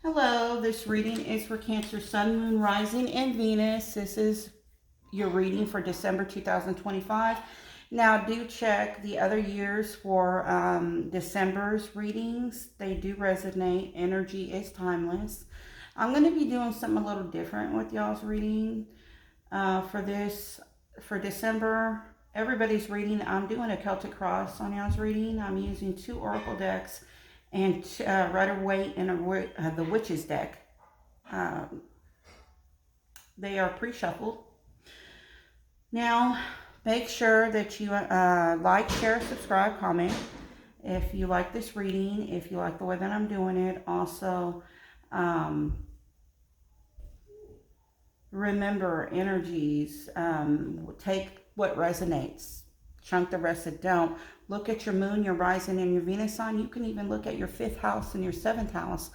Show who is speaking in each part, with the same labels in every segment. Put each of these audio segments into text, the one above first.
Speaker 1: Hello, this reading is for Cancer, Sun, Moon, Rising, and Venus. This is your reading for December 2025. Now, do check the other years for December's readings. They do resonate. Energy is timeless. I'm going to be doing something a little different with y'all's reading for December. Everybody's reading. I'm doing a Celtic cross on y'all's reading. I'm using 2 oracle decks and Rider-Waite and the Witch's deck. They are pre-shuffled. Now, make sure that you like, share, subscribe, comment if you like this reading, if you like the way that I'm doing it. Also, remember energies. Take what resonates. Chunk the rest that don't. Look at your moon, your rising, and your Venus sign. You can even look at your 5th house and your 7th house.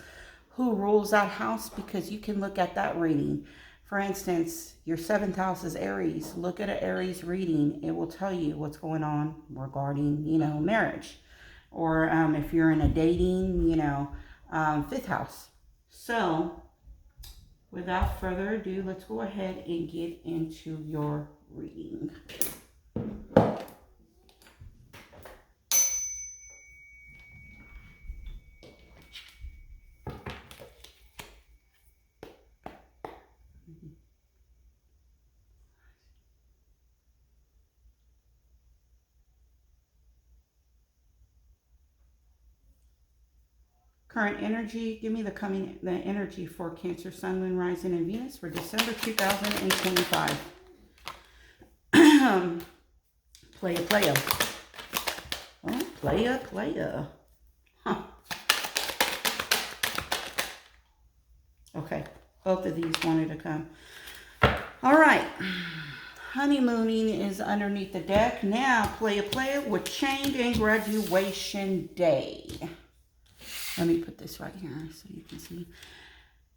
Speaker 1: Who rules that house? Because you can look at that reading. For instance, your 7th house is Aries. Look at an Aries reading. It will tell you what's going on regarding, marriage. Or if you're in a dating, 5th house. So, without further ado, let's go ahead and get into your reading. Current energy, give me the energy for Cancer, Sun, Moon, Rising, and Venus for December 2025. Playa. Oh, playa. Huh. Okay, both of these wanted to come. All right. Honeymooning is underneath the deck. Now, playa with Chained and Graduation Day. Let me put this right here so you can see.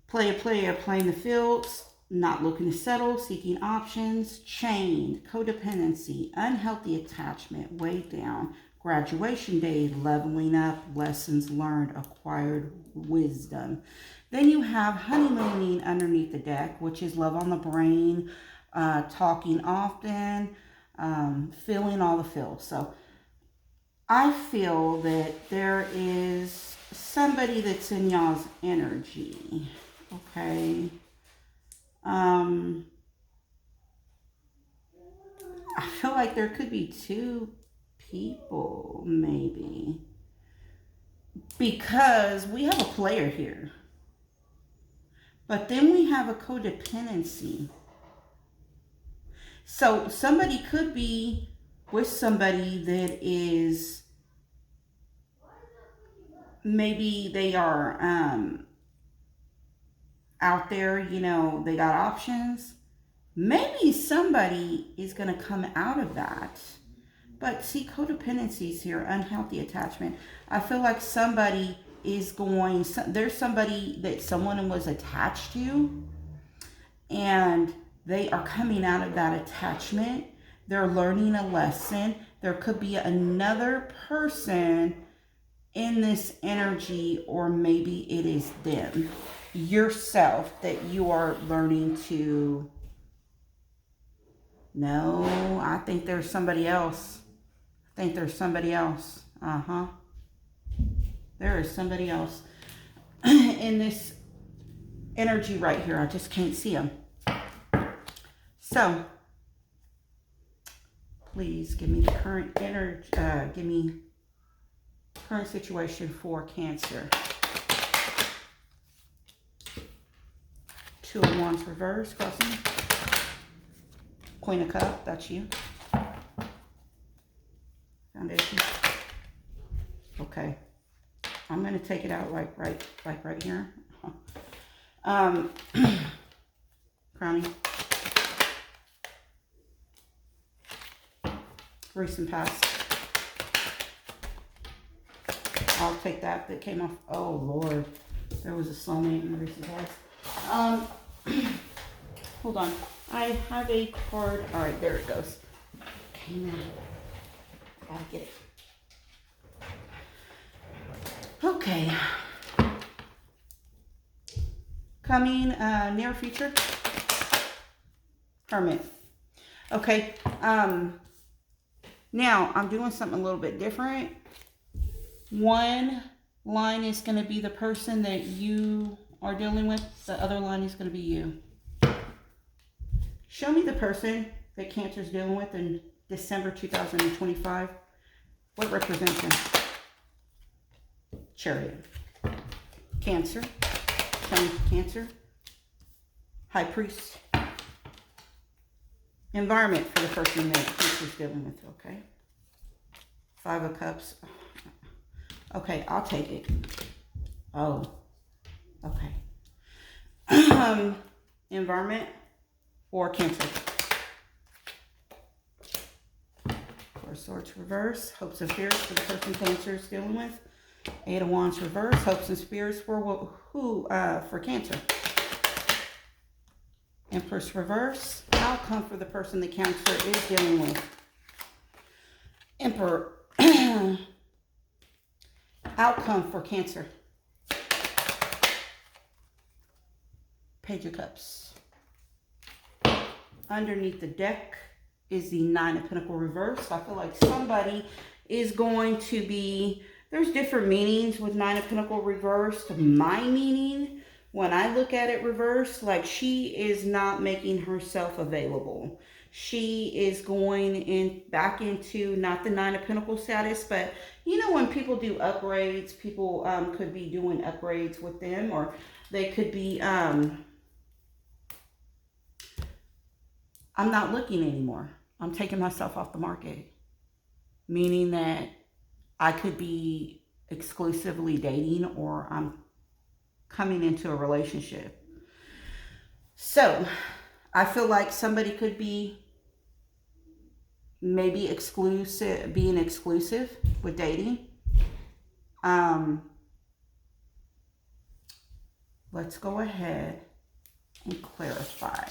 Speaker 1: Playa, playing the fields, not looking to settle, seeking options, chained, codependency, unhealthy attachment, weighed down, graduation day, leveling up, lessons learned, acquired wisdom. Then you have honeymooning underneath the deck, which is love on the brain, talking often, feeling all the feels. So I feel that there is somebody that's in y'all's energy, okay? I feel like there could be 2 people, maybe. Because we have a player here. But then we have a codependency. So somebody could be with somebody that is, maybe they are out there, they got options. Maybe somebody is going to come out of that. But see, codependencies here, unhealthy attachment. I feel like somebody is there's somebody that someone was attached to, and they are coming out of that attachment. They're learning a lesson. There could be another person in this energy, or maybe it is them, yourself, that you are learning to. No, I think there's somebody else. There is somebody else in this energy right here. I just can't see them. So please give me the current energy, give me current situation for Cancer. 2 of Wands reverse, crossing. Queen of Cups, that's you. Foundation. Okay. I'm going to take it out like right here. Crowning. Recent past. I'll take that came off. Oh, Lord. There was a soulmate in the recent past. Hold on. I have a card. All right, there it goes. Came out. Gotta get it. Okay. coming near future? Hermit. Okay. Now, I'm doing something a little bit different. One line is going to be the person that you are dealing with. The other line is going to be you. Show me the person that Cancer is dealing with in December 2025. What represents him? Chariot. Cancer. Show me Cancer. High Priest. Environment for the person that Cancer's dealing with. Okay. 5 of Cups. Okay, I'll take it. Oh. Okay. Environment or Cancer. 4 of Swords reverse. Hopes and fears for the person Cancer is dealing with. 8 of Wands reverse. Hopes and fears for who? For Cancer. Empress reverse. Outcome for the person that Cancer is dealing with. Emperor. Outcome for Cancer. Page of Cups. Underneath the deck is the 9 of Pentacles reverse. I feel like somebody is going to be, there's different meanings with 9 of Pentacles reversed. My meaning, when I look at it reversed, like she is not making herself available. She is going back into not the 9 of Pentacles status, but you know when people do upgrades, people could be doing upgrades with them, or they could be, I'm not looking anymore. I'm taking myself off the market. Meaning that I could be exclusively dating, or I'm coming into a relationship. So I feel like somebody could be maybe exclusive, being exclusive with dating. Let's go ahead and clarify.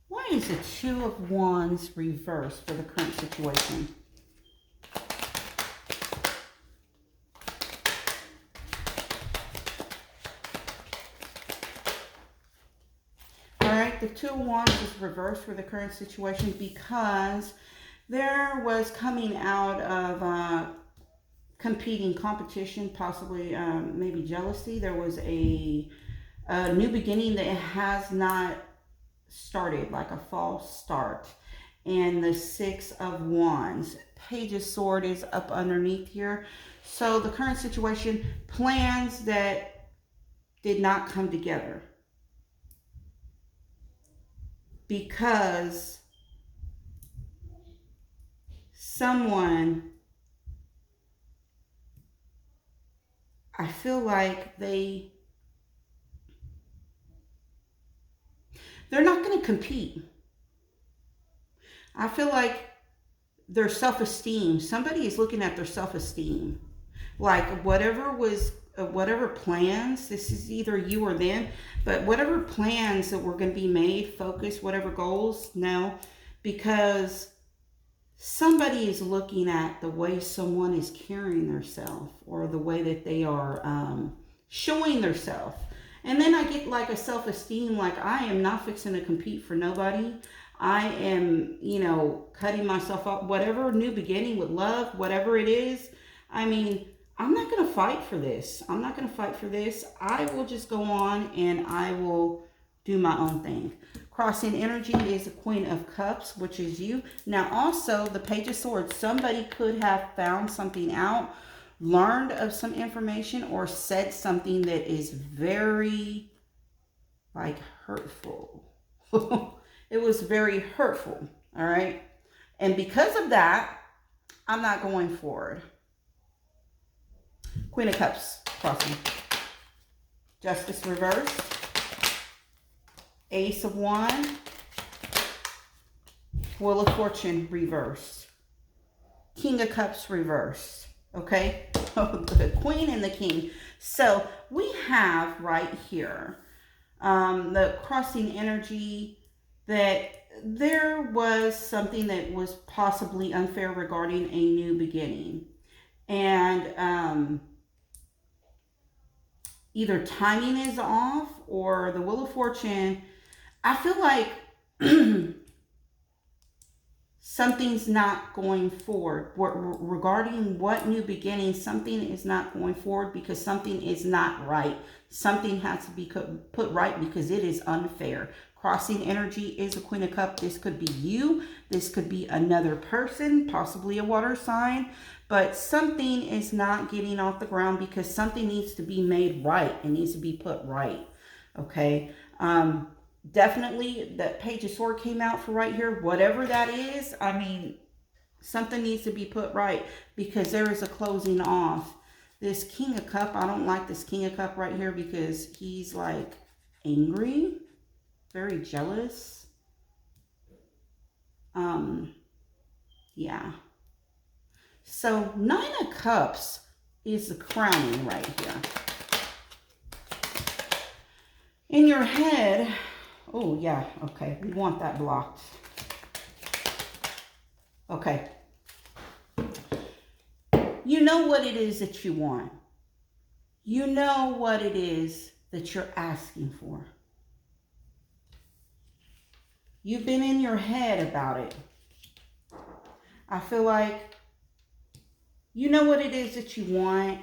Speaker 1: Why is the 2 of Wands reversed for the current situation? The 2 of Wands is reversed for the current situation because there was coming out of competing competition, possibly maybe jealousy. There was a new beginning that has not started, like a false start. And the 6 of Wands. Page of Swords is up underneath here. So the current situation, plans that did not come together. Because someone, I feel like they're not going to compete. I feel like their self-esteem, somebody is looking at their self-esteem. Like whatever plans, this is either you or them, but whatever plans that were going to be made, focus, whatever goals, no, because somebody is looking at the way someone is carrying themselves, or the way that they are showing themselves. And then I get like a self-esteem, like I am not fixing to compete for nobody. I am, cutting myself up, whatever new beginning with love, whatever it is. I mean, I'm not going to fight for this. I'm not going to fight for this. I will just go on and I will do my own thing. Crossing energy is the Queen of Cups, which is you. Now also the Page of Swords. Somebody could have found something out, learned of some information, or said something that is very hurtful. It was very hurtful. All right. And because of that, I'm not going forward. Queen of Cups, crossing. Justice reversed. Ace of Wands. Wheel of Fortune reversed. King of Cups reversed. Okay? The Queen and the King. So we have right here the crossing energy that there was something that was possibly unfair regarding a new beginning. And either timing is off or the Wheel of Fortune. I feel like something's not going forward. Regarding what new beginning, something is not going forward because something is not right. Something has to be put right because it is unfair. Crossing energy is a Queen of Cups. This could be you. This could be another person, possibly a water sign. But something is not getting off the ground because something needs to be made right. It needs to be put right. Okay. Definitely that Page of Swords came out for right here. Whatever that is, I mean, something needs to be put right because there is a closing off. This King of Cups, I don't like this King of Cups right here because he's like angry, very jealous. Yeah. So 9 of Cups is the crowning right here. In your head, oh yeah, okay, we want that blocked. Okay. You know what it is that you want. You know what it is that you're asking for. You've been in your head about it. I feel like you know what it is that you want.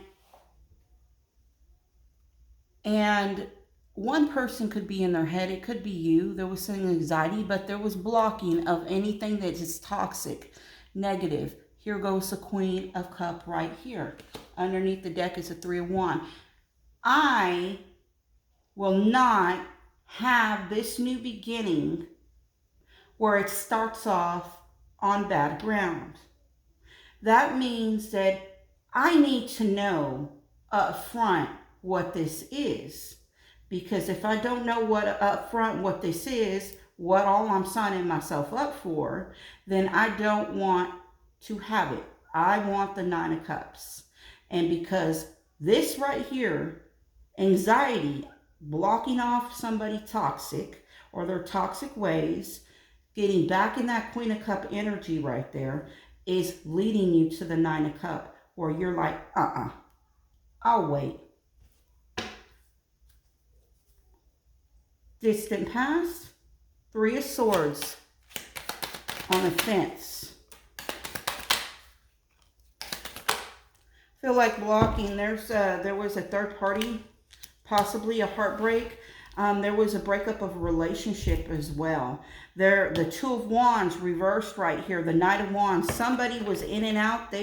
Speaker 1: And one person could be in their head. It could be you. There was some anxiety, but there was blocking of anything that is toxic, negative. Here goes the Queen of Cups right here. Underneath the deck is a 3 of Wands. I will not have this new beginning where it starts off on bad ground. That means that I need to know up front what this is. Because if I don't know up front what this is, what all I'm signing myself up for, then I don't want to have it. I want the 9 of Cups. And because this right here, anxiety, blocking off somebody toxic or their toxic ways, getting back in that Queen of Cups energy right there is leading you to the 9 of Cups where you're like, I'll wait. Distant past, 3 of Swords on the fence. Feel like blocking. There was a third party, possibly a heartbreak. There was a breakup of a relationship as well. The 2 of Wands reversed right here. The Knight of Wands. Somebody was in and out.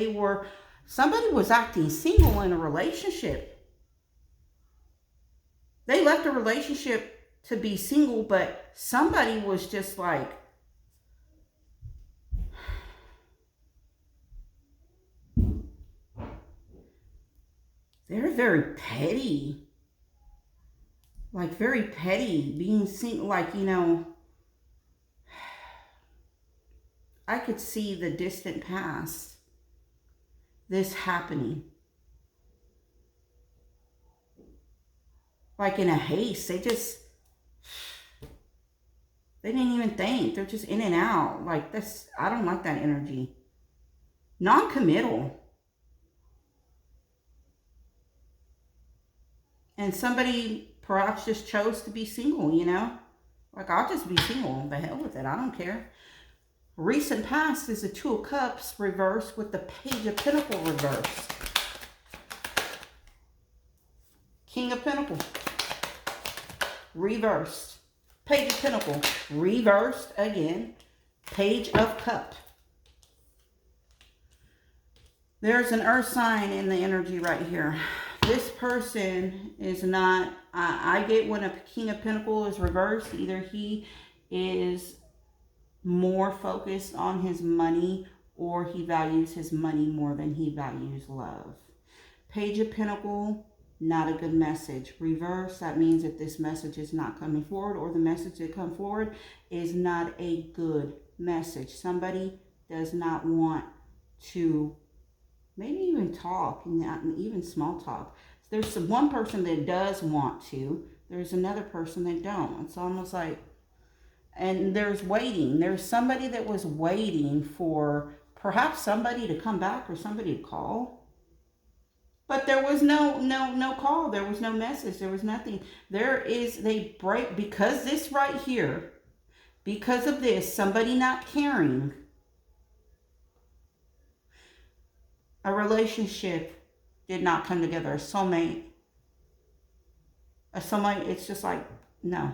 Speaker 1: Somebody was acting single in a relationship. They left a relationship to be single, but somebody was just like, they're very petty. Like very petty, being single, like, you know, I could see the distant past, this happening. Like in a haste, they didn't even think. They're just in and out. Like this, I don't like that energy. Non-committal. And somebody perhaps just chose to be single, you know? Like, I'll just be single. The hell with it. I don't care. Recent past is the 2 of Cups reversed with the Page of Pentacles reversed. King of Pentacles reversed. Page of Pentacles reversed again. Page of Cups. There's an earth sign in the energy right here. This person is not, I get when a King of Pentacles is reversed, either he is more focused on his money or he values his money more than he values love. Page of Pentacles, not a good message. Reverse, that means that this message is not coming forward, or the message that comes forward is not a good message. Somebody does not want to maybe even talk, not even small talk. There's one person that does want to. There's another person that don't. It's almost like, and there's waiting. There's somebody that was waiting for perhaps somebody to come back or somebody to call. But there was no call. There was no message. There was nothing. They break, because this right here, because of this, somebody not caring, a relationship did not come together. A soulmate, it's just like, no.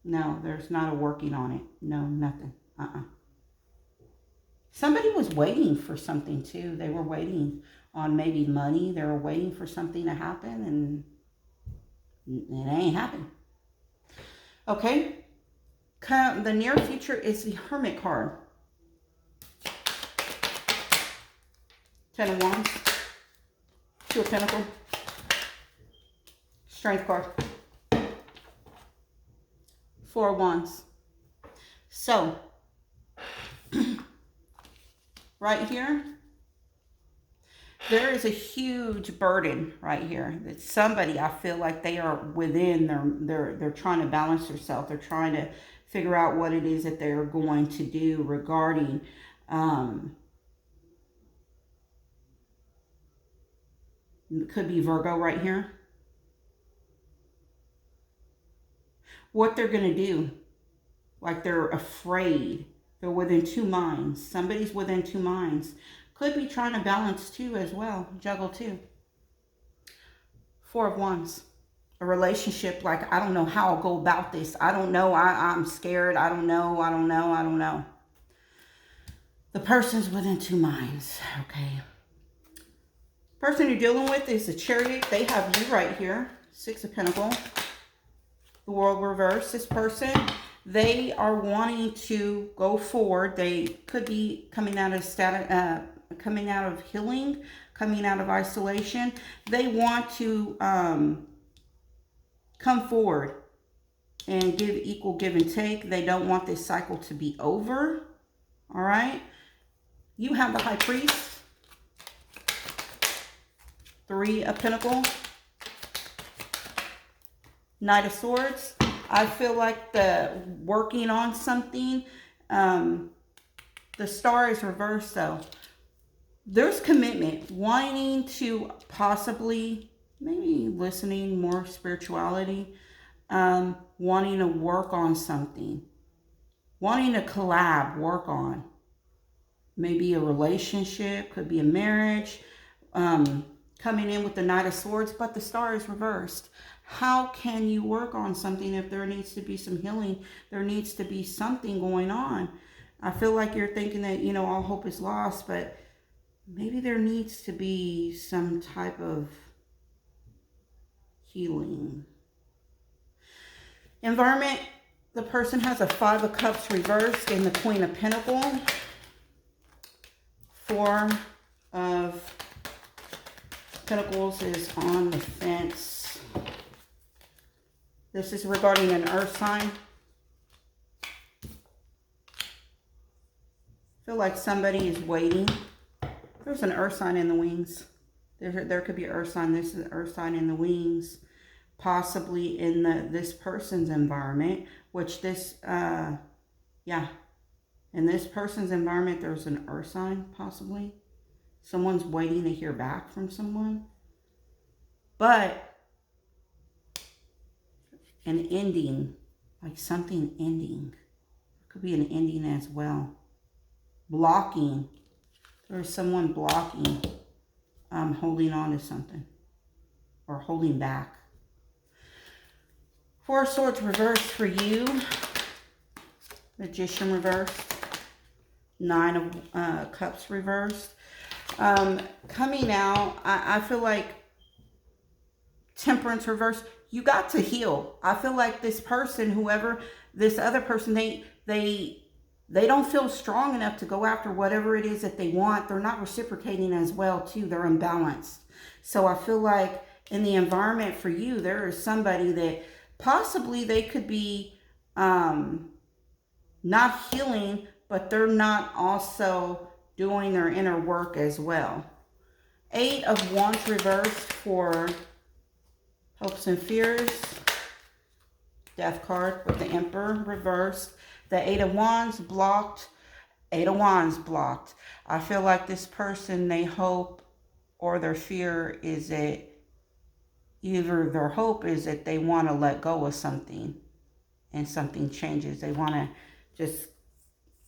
Speaker 1: No, there's not a working on it. No, nothing. Somebody was waiting for something too. They were waiting on maybe money. They were waiting for something to happen, and it ain't happened. Okay. The near future is the Hermit card. 10 of Wands. 2 of Pentacles. Strength card. 4 of Wands. So, right here, there is a huge burden right here that somebody, I feel like they are within, they're trying to balance themselves. They're trying to figure out what it is that they're going to do regarding could be Virgo right here. What they're going to do. Like they're afraid. They're within 2 minds. Somebody's within 2 minds. Could be trying to balance 2 as well. Juggle 2. 4 of Wands. A relationship, like, I don't know how I'll go about this. I don't know. I'm scared. I don't know. The person's within 2 minds. Okay. Person you're dealing with is the Chariot. They have you right here. 6 of Pentacles. The World reverse. This person, they are wanting to go forward. They could be coming out of coming out of healing, coming out of isolation. They want to come forward and give equal give and take. They don't want this cycle to be over. All right. You have the High Priest. 3 of Pentacles. Knight of Swords. I feel like the working on something. The Star is reversed though. There's commitment. Wanting to possibly, maybe listening, more spirituality. Wanting to work on something. Wanting to collab, work on. Maybe a relationship. Could be a marriage. Coming in with the Knight of Swords, but the Star is reversed. How can you work on something if there needs to be some healing? There needs to be something going on. I feel like you're thinking that, you know, all hope is lost, but maybe there needs to be some type of healing. Environment, the person has a 5 of Cups reversed and the Queen of Pentacles. 4 of Pentacles is on the fence. This is regarding an earth sign. I feel like somebody is waiting. There's an earth sign in the wings. There could be an earth sign. This is an earth sign in the wings. Possibly in this person's environment. Which this, yeah. In this person's environment, there's an earth sign, possibly. Someone's waiting to hear back from someone. But an ending, like something ending. Could be an ending as well. Blocking. There's someone blocking, holding on to something. Or holding back. 4 of Swords reversed for you. Magician reversed. 9 of Cups reversed. Coming out, I feel like Temperance reversed. You got to heal. I feel like this person, whoever, this other person, they don't feel strong enough to go after whatever it is that they want. They're not reciprocating as well, too. They're imbalanced. So I feel like in the environment for you, there is somebody that possibly they could be not healing, but they're not also doing their inner work as well. 8 of Wands reversed for hopes and fears. Death card with the Emperor reversed. The 8 of Wands blocked. 8 of Wands blocked. I feel like this person, they hope or their fear is that either their hope is that they want to let go of something and something changes. They want to just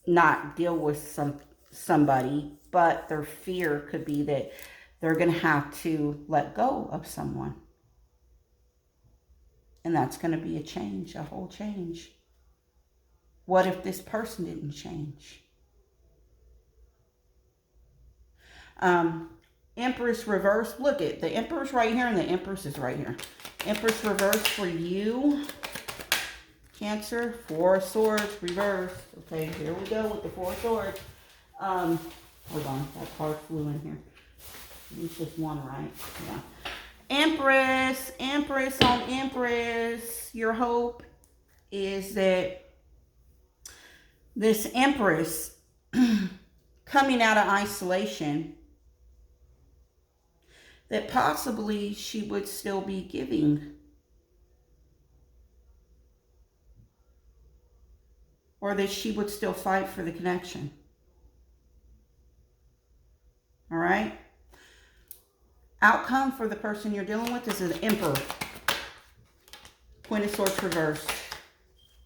Speaker 1: not deal with somebody, but their fear could be that they're going to have to let go of someone. And that's going to be a change, a whole change. What if this person didn't change? Empress reverse. Look at the Empress right here and the Empress is right here. Empress reverse for you. Cancer, Four of Swords, reverse. Okay, here we go with the Four of Swords. Hold on, that card flew in here. It's just one, right? Yeah. Empress on Empress. Your hope is that this Empress coming out of isolation, that possibly she would still be giving. Or that she would still fight for the connection. All right? Outcome for the person you're dealing with is an Emperor. Queen of Swords reversed.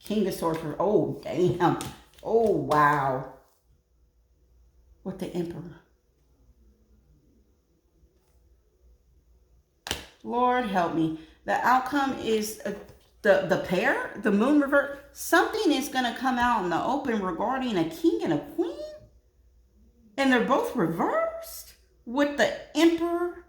Speaker 1: King of Swords reversed. Oh, damn. Oh, wow. With the Emperor. Lord help me. The outcome is the pair, the moon reverse. Something is going to come out in the open regarding a king and a queen. And they're both reversed with the Emperor.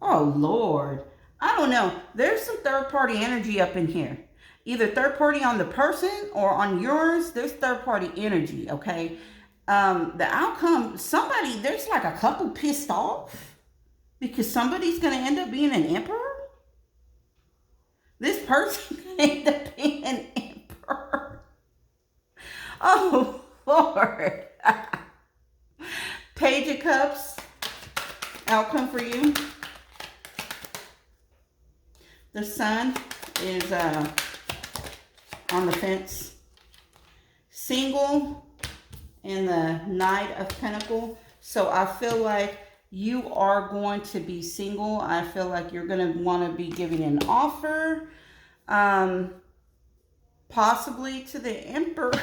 Speaker 1: Oh, Lord. I don't know. There's some third-party energy up in here. Either third-party on the person or on yours. There's third-party energy, okay? The outcome, somebody, there's like a couple pissed off because somebody's going to end up being an emperor. This person can end up being an emperor. Oh, Lord. Page of Cups, outcome for you. The Sun is on the fence. Single and the Knight of Pentacles. So I feel like you are going to be single. I feel like you're going to want to be giving an offer. Possibly to the Emperor,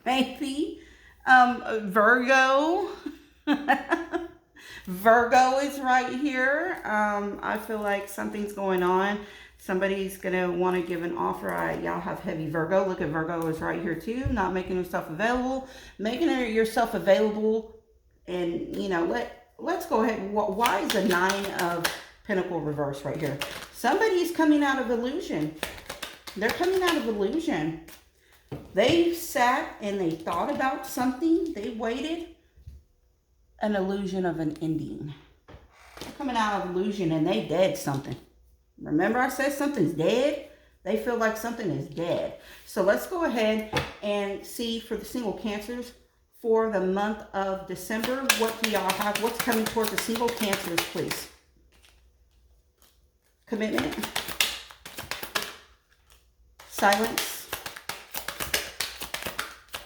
Speaker 1: maybe. Virgo. Virgo is right here. I feel like something's going on. Somebody's going to want to give an offer. Y'all have heavy Virgo. Look at Virgo is right here too. Not making yourself available. Making yourself available. And, you know, let's go ahead. Why is the Nine of Pentacles reverse right here? Somebody's coming out of illusion. They're coming out of illusion. They sat and they thought about something. They waited. An illusion of an ending. They're coming out of illusion and they dead something. Remember I said something's dead? They feel like something is dead. So let's go ahead and see for the single Cancers for the month of December. What do y'all have? What's coming towards the single Cancers, please? Commitment. Silence.